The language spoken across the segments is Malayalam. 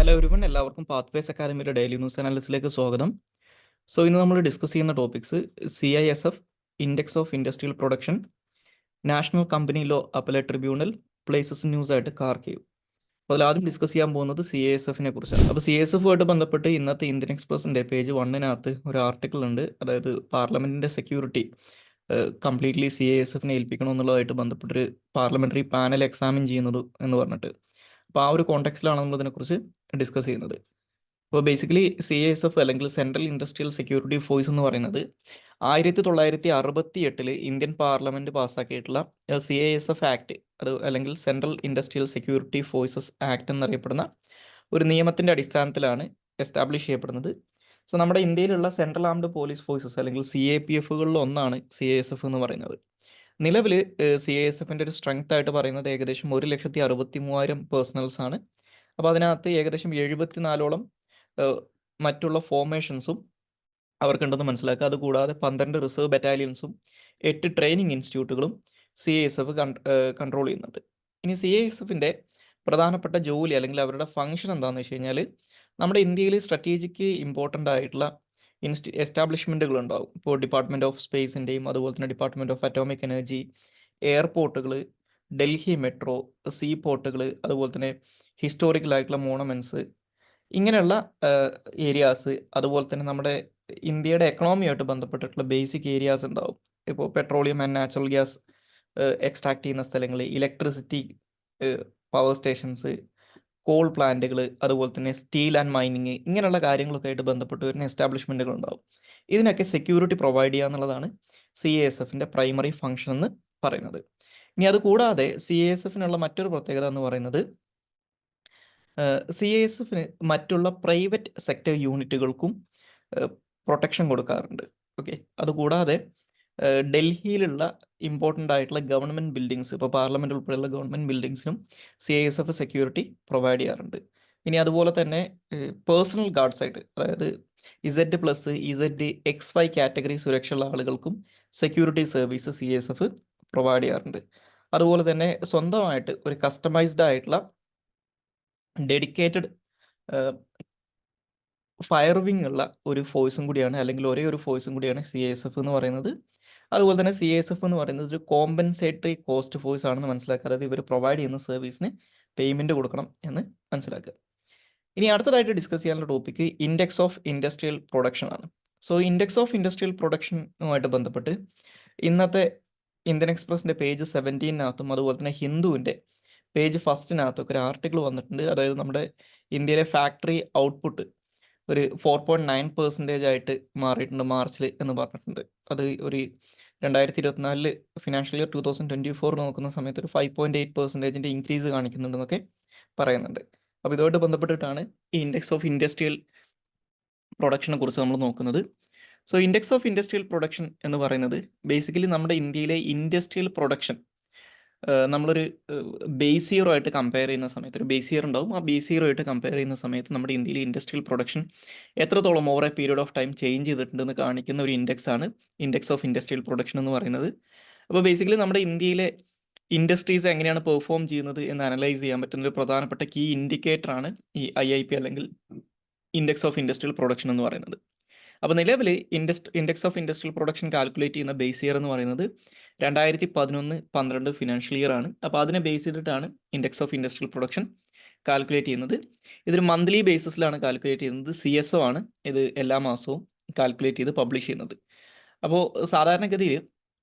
ഹലോ എവരിവൺ, എല്ലാവർക്കും പാത്വേസ് അക്കാദമിയുടെ ഡെയിലി ന്യൂസ് അനാലിസിലേക്ക് സ്വാഗതം. ഇന്ന് നമ്മൾ ഡിസ്കസ് ചെയ്യുന്ന topics CISF, index of industrial production, national company law appellate tribunal, places news ആയിട്ട് കാർക്കേവ്. അതിൽ ആദ്യം ഡിസ്കസ് ചെയ്യാൻ പോകുന്നത് CISFനെ കുറിച്ചാണ്. അപ്പോൾ CISFുമായിട്ട് ബന്ധപ്പെട്ട് ഇന്നത്തെ ഇന്ത്യൻ എക്സ്പ്രസിൻ്റെ പേജ് 1 ഒരു ആർട്ടിക്കിൾ ഉണ്ട്. അതായത് പാർലമെൻറ്റിൻ്റെ സെക്യൂരിറ്റി കംപ്ലീറ്റ്ലി CISFനെ ഏൽപ്പിക്കണം എന്നുള്ളതായിട്ട് ബന്ധപ്പെട്ടൊരു പാർലമെൻ്ററി പാനൽ എക്സാമിൻ ചെയ്യുന്നത് എന്ന് പറഞ്ഞിട്ട്. അപ്പോൾ ആ ഒരു കോണ്ടെക്സ്റ്റിലാണ് നമ്മൾ ഇതിനെക്കുറിച്ച് ഡിസ്കസ് ചെയ്യുന്നത്. അപ്പോൾ ബേസിക്കലി CISF അല്ലെങ്കിൽ സെൻട്രൽ ഇൻഡസ്ട്രിയൽ സെക്യൂരിറ്റി ഫോഴ്സ് എന്ന് പറയുന്നത് 1968 ഇന്ത്യൻ പാർലമെൻറ്റ് പാസ്സാക്കിയിട്ടുള്ള CISF ആക്ട്, അത് അല്ലെങ്കിൽ central industrial security forces act എന്നറിയപ്പെടുന്ന ഒരു നിയമത്തിൻ്റെ അടിസ്ഥാനത്തിലാണ് എസ്റ്റാബ്ലിഷ് ചെയ്യപ്പെടുന്നത്. നമ്മുടെ ഇന്ത്യയിലുള്ള സെൻട്രൽ ആംഡ് പോലീസ് ഫോഴ്സസ് അല്ലെങ്കിൽ CAPFകളിൽ ഒന്നാണ് CISF എന്ന് പറയുന്നത്. നിലവിൽ CISFൻ്റെ ഒരു സ്ട്രെങ്ത് ആയിട്ട് പറയുന്നത് ഏകദേശം 1,63,000 പേഴ്സണൽസ് ആണ്. അപ്പോൾ അതിനകത്ത് ഏകദേശം 74ഓളം മറ്റുള്ള ഫോർമേഷൻസും അവർക്കുണ്ടെന്ന് മനസ്സിലാക്കുക. അതുകൂടാതെ 12 റിസർവ് ബറ്റാലിയൻസും 8 ട്രെയിനിങ് ഇൻസ്റ്റിറ്റ്യൂട്ടുകളും CISF കൺട്രോൾ ചെയ്യുന്നുണ്ട്. ഇനി CISFൻ്റെ പ്രധാനപ്പെട്ട ജോലി അല്ലെങ്കിൽ അവരുടെ ഫംഗ്ഷൻ എന്താണെന്ന് വെച്ച് കഴിഞ്ഞാൽ, നമ്മുടെ ഇന്ത്യയിൽ സ്ട്രാറ്റജിക്ക് ഇമ്പോർട്ടൻ്റ് ആയിട്ടുള്ള എസ്റ്റാബ്ലിഷ്മെൻറ്റുകൾ ഉണ്ടാവും. ഇപ്പോൾ ഡിപ്പാർട്ട്മെൻറ്റ് ഓഫ് സ്പേസിൻ്റെയും അതുപോലെ തന്നെ ഡിപ്പാർട്ട്മെൻറ്റ് ഓഫ് അറ്റോമിക് എനർജി, എയർപോർട്ടുകൾ, ഡൽഹി മെട്രോ, സീ പോർട്ടുകൾ, അതുപോലെ തന്നെ ഹിസ്റ്റോറിക്കൽ ആയിട്ടുള്ള മോണമെൻറ്റ്സ്, ഇങ്ങനെയുള്ള ഏരിയാസ്, അതുപോലെ തന്നെ നമ്മുടെ ഇന്ത്യയുടെ എക്കണോമിയായിട്ട് ബന്ധപ്പെട്ടിട്ടുള്ള ബേസിക് ഏരിയാസ് ഉണ്ടാവും. ഇപ്പോൾ petroleum and natural gas extract ചെയ്യുന്ന സ്ഥലങ്ങൾ, ഇലക്ട്രിസിറ്റി പവർ സ്റ്റേഷൻസ്, കോൾ പ്ലാന്റുകൾ, അതുപോലെ തന്നെ സ്റ്റീൽ ആൻഡ് മൈനിങ്, ഇങ്ങനെയുള്ള കാര്യങ്ങളൊക്കെ ആയിട്ട് ബന്ധപ്പെട്ട് വരുന്ന എസ്റ്റാബ്ലിഷ്മെൻറ്റുകൾ ഉണ്ടാവും. ഇതിനൊക്കെ സെക്യൂരിറ്റി പ്രൊവൈഡ് ചെയ്യുക എന്നുള്ളതാണ് CISFൻ്റെ പ്രൈമറി ഫംഗ്ഷൻ എന്ന് പറയുന്നത്. ഇനി അതുകൂടാതെ CISFനുള്ള മറ്റൊരു പ്രത്യേകത എന്ന് പറയുന്നത്, CISFന് മറ്റുള്ള പ്രൈവറ്റ് സെക്ടർ യൂണിറ്റുകൾക്കും പ്രൊട്ടക്ഷൻ കൊടുക്കാറുണ്ട്. ഓക്കെ, അതുകൂടാതെ ഡൽഹിയിലുള്ള ഇമ്പോർട്ടൻ്റ് ആയിട്ടുള്ള ഗവൺമെൻറ് ബിൽഡിങ്സ്, ഇപ്പോൾ പാർലമെൻറ്റ് ഉൾപ്പെടെയുള്ള ഗവൺമെൻറ് ബിൽഡിങ്സിനും CISF സെക്യൂരിറ്റി പ്രൊവൈഡ് ചെയ്യാറുണ്ട്. ഇനി അതുപോലെ തന്നെ പേഴ്സണൽ ഗാർഡ്സ് ആയിട്ട്, അതായത് Z+, XY കാറ്റഗറി സുരക്ഷയുള്ള ആളുകൾക്കും സെക്യൂരിറ്റി സർവീസ് CISF പ്രൊവൈഡ് ചെയ്യാറുണ്ട്. അതുപോലെ തന്നെ സ്വന്തമായിട്ട് ഒരു കസ്റ്റമൈസ്ഡ് ആയിട്ടുള്ള ഡെഡിക്കേറ്റഡ് ഫയർ വിങ് ഉള്ള ഒരു ഫോഴ്സും കൂടിയാണ്, അല്ലെങ്കിൽ ഒരേ ഒരു ഫോഴ്സും കൂടിയാണ് CISF എന്ന് പറയുന്നത്. അതുപോലെ തന്നെ CISF എന്ന് പറയുന്നത് ഒരു കോമ്പൻസേറ്ററി കോസ്റ്റ് ഫോഴ്സ് ആണെന്ന് മനസ്സിലാക്കുക. അതായത് ഇവർ പ്രൊവൈഡ് ചെയ്യുന്ന സർവീസിന് പേയ്മെൻറ്റ് കൊടുക്കണം എന്ന് മനസ്സിലാക്കുക. ഇനി അടുത്തതായിട്ട് ഡിസ്കസ് ചെയ്യാനുള്ള topic index of industrial production ആണ്. ഇൻഡെക്സ് ഓഫ് ഇൻഡസ്ട്രിയൽ പ്രൊഡക്ഷനുമായിട്ട് ബന്ധപ്പെട്ട് ഇന്നത്തെ ഇന്ത്യൻ എക്സ്പ്രസിൻ്റെ പേജ് 17 അതുപോലെ തന്നെ ഹിന്ദുവിൻ്റെ പേജ് 1 ഒരു ആർട്ടിക്കിൾ വന്നിട്ടുണ്ട്. അതായത് നമ്മുടെ ഇന്ത്യയിലെ ഫാക്ടറി ഔട്ട്പുട്ട് ഒരു 4.9% ആയിട്ട് മാറിയിട്ടുണ്ട് മാർച്ചിൽ എന്ന് പറഞ്ഞിട്ടുണ്ട്. അത് ഒരു 2024 ഫിനാൻഷ്യൽ ഇയർ 2024 നോക്കുന്ന സമയത്ത് ഒരു 5.8% ഇൻക്രീസ് കാണിക്കുന്നുണ്ടെന്നൊക്കെ പറയുന്നുണ്ട്. അപ്പോൾ ഇതുമായിട്ട് ബന്ധപ്പെട്ടിട്ടാണ് ഈ ഇൻഡെക്സ് ഓഫ് ഇൻഡസ്ട്രിയൽ പ്രൊഡക്ഷനെ കുറിച്ച് നമ്മൾ നോക്കുന്നത്. ഇൻഡെക്സ് ഓഫ് ഇൻഡസ്ട്രിയൽ പ്രൊഡക്ഷൻ എന്ന് പറയുന്നത് ബേസിക്കലി നമ്മുടെ ഇന്ത്യയിലെ ഇൻഡസ്ട്രിയൽ പ്രൊഡക്ഷൻ നമ്മളൊരു ബേസ് ഇയർ ആയിട്ട് കമ്പയർ ചെയ്യുന്ന സമയത്ത്, ഒരു ബേസ് ഇയർ ഉണ്ടാവും, ആ ബേസ് ഇയർ ആയിട്ട് കമ്പയർ ചെയ്യുന്ന സമയത്ത് നമ്മുടെ ഇന്ത്യയിലെ ഇൻഡസ്ട്രിയൽ പ്രൊഡക്ഷൻ എത്രത്തോളം over A period of time change ചെയ്തിട്ടുണ്ടെന്ന് കാണിക്കുന്ന ഒരു ഇൻഡെക്സ് ആണ് ഇൻഡെക്സ് ഓഫ് ഇൻഡസ്ട്രിയൽ പ്രൊഡക്ഷൻ എന്ന് പറയുന്നത്. അപ്പോൾ ബേസിക്കലി നമ്മുടെ ഇന്ത്യയിലെ ഇൻഡസ്ട്രീസ് എങ്ങനെയാണ് പെർഫോം ചെയ്യുന്നത് എന്ന് അനലൈസ് ചെയ്യാൻ പറ്റുന്ന ഒരു പ്രധാനപ്പെട്ട കീ ഇൻഡിക്കേറ്റർ ആണ് ഈ IIP അല്ലെങ്കിൽ ഇൻഡെക്സ് ഓഫ് ഇൻഡസ്ട്രിയൽ പ്രൊഡക്ഷൻ എന്ന് പറയുന്നത്. അപ്പോൾ നിലവിൽ index of industrial production calculate ചെയ്യുന്ന ബേസ് ഇയർ എന്ന് പറയുന്നത് 2011-12 ഫിനാൻഷ്യൽ ഇയർ ആണ്. അപ്പോൾ അതിനെ ബേസ് ചെയ്തിട്ടാണ് index of industrial production calculate ചെയ്യുന്നത്. ഇതൊരു മന്ത്ലി ബേസിസിലാണ് കാൽക്കുലേറ്റ് ചെയ്യുന്നത്. CSO ആണ് ഇത് എല്ലാ മാസവും കാൽക്കുലേറ്റ് ചെയ്ത് പബ്ലിഷ് ചെയ്യുന്നത്. അപ്പോൾ സാധാരണഗതിയിൽ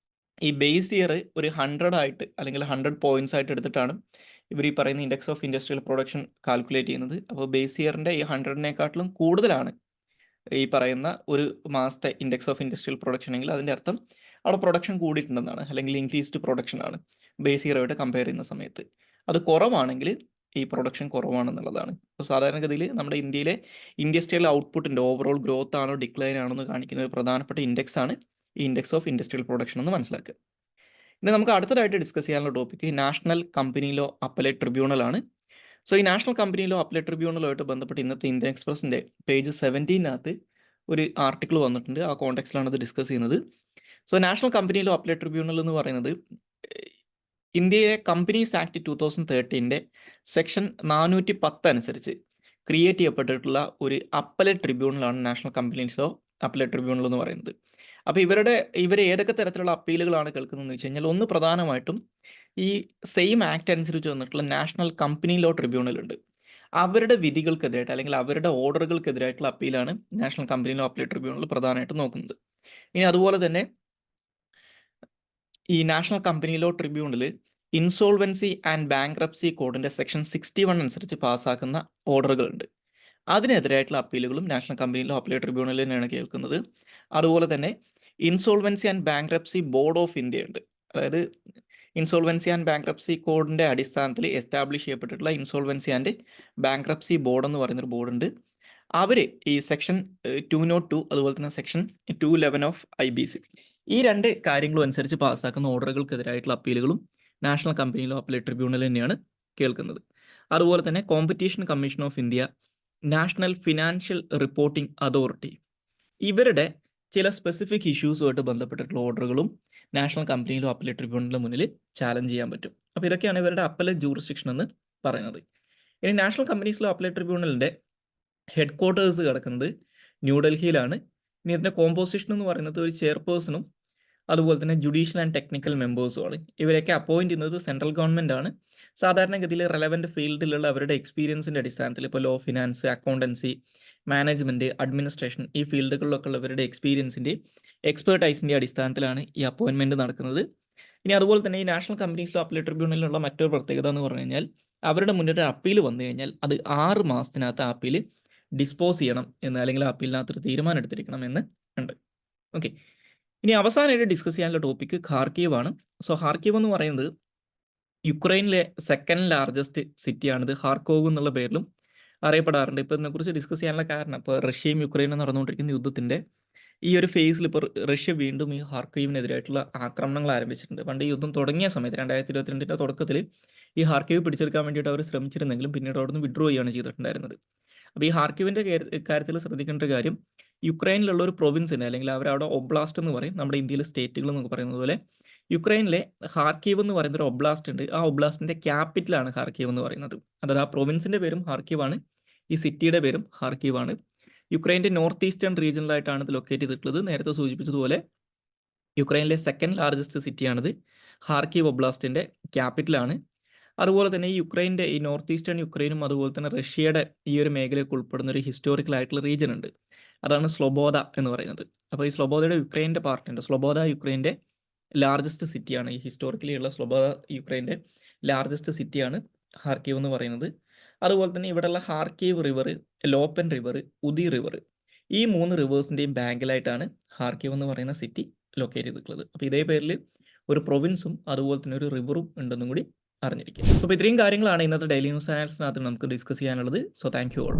ഈ ബേസ് ഇയർ ഒരു 100 ആയിട്ട് അല്ലെങ്കിൽ 100 പോയിന്റ്സ് ആയിട്ട് എടുത്തിട്ടാണ് ഇവർ ഈ പറയുന്ന index of industrial production calculate ചെയ്യുന്നത്. അപ്പോൾ ബേസ് ഇയറിൻ്റെ ഈ 100-നേക്കാട്ടിലും കൂടുതലാണ് ഈ പറയുന്ന ഒരു മാസത്തെ ഇൻഡെക്സ് ഓഫ് ഇൻഡസ്ട്രിയൽ പ്രൊഡക്ഷൻ എങ്കിൽ അതിൻ്റെ അർത്ഥം അവിടെ പ്രൊഡക്ഷൻ കൂടിയിട്ടുണ്ടെന്നാണ്, അല്ലെങ്കിൽ ഇൻക്രീസ്ഡ് പ്രൊഡക്ഷൻ ആണ് ബേസ് ഇയറുമായിട്ട് കമ്പയർ ചെയ്യുന്ന സമയത്ത്. അത് കുറവാണെങ്കിൽ ഈ പ്രൊഡക്ഷൻ കുറവാണെന്നുള്ളതാണ്. അപ്പോൾ സാധാരണഗതിയിൽ നമ്മുടെ ഇന്ത്യയിലെ ഇൻഡസ്ട്രിയൽ ഔട്ട്പുട്ടിൻ്റെ ഓവറോൾ ഗ്രോത്ത് ആണോ ഡിക്ലൈൻ ആണോ എന്ന് കാണിക്കുന്ന ഒരു പ്രധാനപ്പെട്ട ഇൻഡെക്സ് ആണ് ഈ ഇൻഡെക്സ് ഓഫ് ഇൻഡസ്ട്രിയൽ പ്രൊഡക്ഷൻ എന്ന് മനസ്സിലാക്കുക. ഇനി നമുക്ക് അടുത്തതായിട്ട് ഡിസ്കസ് ചെയ്യാനുള്ള topic national company law appellate tribunal ആണ്. ഈ നാഷണൽ കമ്പനി ലോ അപ്പലേറ്റ് ട്രിബ്യൂണലുമായിട്ട് ബന്ധപ്പെട്ട് ഇന്നത്തെ ഇന്ത്യൻ എക്സ്പ്രസിൻ്റെ പേജ് 17 ഒരു ആർട്ടിക്കിൾ വന്നിട്ടുണ്ട്. ആ കോണ്ടെക്സ്റ്റിലാണ് ഇത് ഡിസ്കസ് ചെയ്യുന്നത്. National company law appellate tribunal എന്ന് പറയുന്നത് ഇന്ത്യയിലെ കമ്പനീസ് ആക്ട് 2013 സെക്ഷൻ 410 അനുസരിച്ച് ക്രിയേറ്റ് ചെയ്യപ്പെട്ടിട്ടുള്ള ഒരു അപ്പലേറ്റ് ട്രിബ്യൂണലാണ് national companies law appellate tribunal എന്ന് പറയുന്നത്. അപ്പോൾ ഇവർ ഏതൊക്കെ തരത്തിലുള്ള അപ്പീലുകളാണ് കേൾക്കുന്നതെന്ന് വെച്ച് കഴിഞ്ഞാൽ, ഒന്ന് പ്രധാനമായിട്ടും ഈ സെയിം ആക്ട് അനുസരിച്ച് വന്നിട്ടുള്ള നാഷണൽ കമ്പനി ലോ ട്രിബ്യൂണൽ ഉണ്ട്. അവരുടെ വിധികൾക്കെതിരായിട്ട് അല്ലെങ്കിൽ അവരുടെ ഓർഡറുകൾക്കെതിരായിട്ടുള്ള അപ്പീലാണ് national company law appellate tribunal പ്രധാനമായിട്ടും നോക്കുന്നത്. ഇനി അതുപോലെ തന്നെ ഈ national company law tribunal insolvency and bankruptcy കോഡിന്റെ സെക്ഷൻ 61 അനുസരിച്ച് പാസ്സാക്കുന്ന ഓർഡറുകളുണ്ട്. അതിനെതിരായിട്ടുള്ള അപ്പീലുകളും നാഷണൽ കമ്പനി ലോ അപ്പലേറ്റ് ട്രിബ്യൂണലിൽ തന്നെയാണ് കേൾക്കുന്നത്. അതുപോലെ തന്നെ insolvency and bankruptcy board of India ഉണ്ട്. അതായത് ഇൻസോൾവൻസി ആൻഡ് ബാങ്ക്രപ്സി കോഡിന്റെ അടിസ്ഥാനത്തിൽ എസ്റ്റാബ്ലിഷ് ചെയ്യപ്പെട്ടിട്ടുള്ള ഇൻസോൾവൻസി ആൻഡ് ബാങ്ക്രപ്സി ബോർഡ് എന്ന് പറയുന്നൊരു ബോർഡുണ്ട്. അവർ ഈ സെക്ഷൻ 202 അതുപോലെ തന്നെ സെക്ഷൻ 211 ഓഫ് IBC ഈ രണ്ട് കാര്യങ്ങളും അനുസരിച്ച് പാസ്സാക്കുന്ന ഓർഡറുകൾക്കെതിരായിട്ടുള്ള അപ്പീലുകളും national company law appellate tribunal തന്നെയാണ് കേൾക്കുന്നത്. അതുപോലെ തന്നെ competition commission of India, national financial reporting authority ഇവരുടെ ചില സ്പെസിഫിക് ഇഷ്യൂസുമായിട്ട് ബന്ധപ്പെട്ടിട്ടുള്ള ഓർഡറുകളും നാഷണൽ കമ്പനി ലോ അപ്പലേറ്റ് ട്രിബ്യൂണലിന് മുന്നിൽ ചാലഞ്ച് ചെയ്യാൻ പറ്റും. അപ്പോൾ ഇതൊക്കെയാണ് ഇവരുടെ അപ്പലേറ്റ് ജൂറിസ്ഡിക്ഷൻ എന്ന് പറയുന്നത്. ഇനി നാഷണൽ കമ്പനീസ് ലോ അപ്പലേറ്റ് ട്രിബ്യൂണലിൻ്റെ ഹെഡ് ക്വാർട്ടേഴ്സ് കിടക്കുന്നത് ന്യൂഡൽഹിയിലാണ്. ഇനി ഇതിൻ്റെ കോമ്പോസിഷൻ എന്ന് പറയുന്നത് ഒരു ചെയർപേഴ്സണും അതുപോലെ തന്നെ ജുഡീഷ്യൽ ആൻഡ് ടെക്നിക്കൽ മെമ്പേഴ്സുമാണ്. ഇവരെയൊക്കെ അപ്പോയിന്റ് ചെയ്യുന്നത് സെൻട്രൽ ഗവൺമെൻറ് ആണ്. സാധാരണഗതിയിൽ റെലവൻറ്റ് ഫീൽഡിലുള്ള അവരുടെ എക്സ്പീരിയൻസിൻ്റെ അടിസ്ഥാനത്തിൽ, ഇപ്പോൾ law, finance, accountancy, management, administration ഈ ഫീൽഡുകളിലൊക്കെ ഉള്ളവരുടെ എക്സ്പീരിയൻസിൻ്റെ എക്സ്പേർട്ടൈസിൻ്റെ അടിസ്ഥാനത്തിലാണ് ഈ അപ്പോയിൻമെൻറ്റ് നടക്കുന്നത്. ഇനി അതുപോലെ തന്നെ ഈ നാഷണൽ കമ്പനീസ് ലോ അപ്പലേറ്റ് ട്രിബ്യൂണലിനുള്ള മറ്റൊരു പ്രത്യേകത എന്ന് പറഞ്ഞു കഴിഞ്ഞാൽ, അവരുടെ മുന്നിൽ ഒരു അപ്പീൽ വന്നു കഴിഞ്ഞാൽ അത് 6 മാസത്തിനകത്ത് ആ അപ്പീൽ ഡിസ്പോസ് ചെയ്യണം എന്ന്, അല്ലെങ്കിൽ ആ അപ്പീലിനകത്തൊരു തീരുമാനം എടുത്തിരിക്കണം എന്ന് ഉണ്ട്. ഓക്കെ, ഇനി അവസാനമായിട്ട് ഡിസ്കസ് ചെയ്യാനുള്ള ടോപ്പിക്ക് ഖാർക്കീവ് ആണ്. സോ ഖാർക്കീവ് എന്ന് പറയുന്നത് യുക്രൈനിലെ സെക്കൻഡ് ലാർജസ്റ്റ് സിറ്റിയാണിത്. ഖാർക്കോവ് എന്നുള്ള പേരിലും അറിയപ്പെടാറുണ്ട്. ഇപ്പോൾ ഇതിനെക്കുറിച്ച് ഡിസ്കസ് ചെയ്യാനുള്ള കാരണം, ഇപ്പോൾ റഷ്യയും യുക്രൈനും നടന്നുകൊണ്ടിരിക്കുന്ന യുദ്ധത്തിൻ്റെ ഈ ഒരു ഫേസിൽ ഇപ്പോൾ റഷ്യ വീണ്ടും ഈ ഖാർക്കീവിനെതിരായിട്ടുള്ള ആക്രമണങ്ങൾ ആരംഭിച്ചിട്ടുണ്ട്. പണ്ട് ഈ യുദ്ധം തുടങ്ങിയ സമയത്ത് 2022 തുടക്കത്തിൽ ഈ ഖാർക്കീവ് പിടിച്ചെടുക്കാൻ വേണ്ടിയിട്ട് അവർ ശ്രമിച്ചിരുന്നെങ്കിലും പിന്നീട് അവിടെ നിന്ന് വിഡ്രോ ചെയ്യുകയാണ് ചെയ്തിട്ടുണ്ടായിരുന്നത്. അപ്പോൾ ഈ ഖാർക്കീവിൻ്റെ കാര്യത്തിൽ ശ്രദ്ധിക്കേണ്ട ഒരു കാര്യം, യുക്രൈനിലുള്ള ഒരു പ്രൊവിൻസിനെ, അല്ലെങ്കിൽ അവരവിടെ ഒബ്ലാസ്റ്റ് എന്ന് പറയും, നമ്മുടെ ഇന്ത്യയിലെ സ്റ്റേറ്റുകൾ എന്നൊക്കെ പറയുന്നത് പോലെ യുക്രൈനിലെ ഖാർക്കീവ് എന്ന് പറയുന്ന ഒരു ഒബ്ലാസ്റ്റ് ഉണ്ട്. ആ ഒബ്ലാസ്റ്റിൻ്റെ ക്യാപിറ്റലാണ് ഖാർക്കീവ് എന്ന് പറയുന്നത്. അതായത് ആ പ്രൊവിൻസിൻ്റെ പേരും ഖാർക്കീവ് ആണ്, ഈ സിറ്റിയുടെ പേരും ഖാർക്കീവ് ആണ്. യുക്രൈൻ്റെ നോർത്ത് ഈസ്റ്റേൺ റീജിയനിലായിട്ടാണ് ഇത് ലൊക്കേറ്റ് ചെയ്തിട്ടുള്ളത്. നേരത്തെ സൂചിപ്പിച്ചതുപോലെ യുക്രൈനിലെ സെക്കൻഡ് ലാർജസ്റ്റ് സിറ്റിയാണിത്. ഖാർക്കീവ് ഒബ്ലാസ്റ്റിൻ്റെ ക്യാപിറ്റലാണ്. അതുപോലെ തന്നെ ഈ യുക്രൈൻ്റെ ഈ നോർത്ത് ഈസ്റ്റേൺ യുക്രൈനും അതുപോലെ തന്നെ റഷ്യയുടെ ഈ ഒരു മേഖലയൊക്കെ ഉൾപ്പെടുന്ന ഒരു ഹിസ്റ്റോറിക്കൽ ആയിട്ടുള്ള റീജിയൻ ഉണ്ട്. അതാണ് സ്ലൊബോദ എന്ന് പറയുന്നത്. അപ്പോൾ ഈ സ്ലൊബോദയുടെ യുക്രൈൻ്റെ പാർട്ടുണ്ട്. സ്ലൊബോദ യുക്രൈൻ്റെ ലാർജസ്റ്റ് സിറ്റിയാണ്. ഈ ഹിസ്റ്റോറിക്കലി ഉള്ള സ്ലൊബോദ യുക്രൈൻ്റെ ലാർജസ്റ്റ് സിറ്റിയാണ് ഖാർക്കീവ് എന്ന് പറയുന്നത്. അതുപോലെ തന്നെ ഇവിടെയുള്ള ഖാർക്കീവ് റിവർ, ലോപ്പൻ റിവർ, ഉദി റിവർ ഈ 3 റിവേഴ്സിൻ്റെയും ബാങ്കിലായിട്ടാണ് ഖാർക്കീവ് എന്ന് പറയുന്ന സിറ്റി ലൊക്കേറ്റ് ചെയ്തിട്ടുള്ളത്. അപ്പോൾ ഇതേ പേരിൽ ഒരു പ്രൊവിൻസും അതുപോലെ തന്നെ ഒരു റിവറും ഉണ്ടെന്നും കൂടി അറിഞ്ഞിരിക്കുക. സോ അപ്പോൾ ഇത്രയും കാര്യങ്ങളാണ് ഇന്നത്തെ ഡെയിലി ന്യൂസ് ചാനൽസിനകത്ത് നമുക്ക് ഡിസ്കസ് ചെയ്യാനുള്ളത്. So thank you all.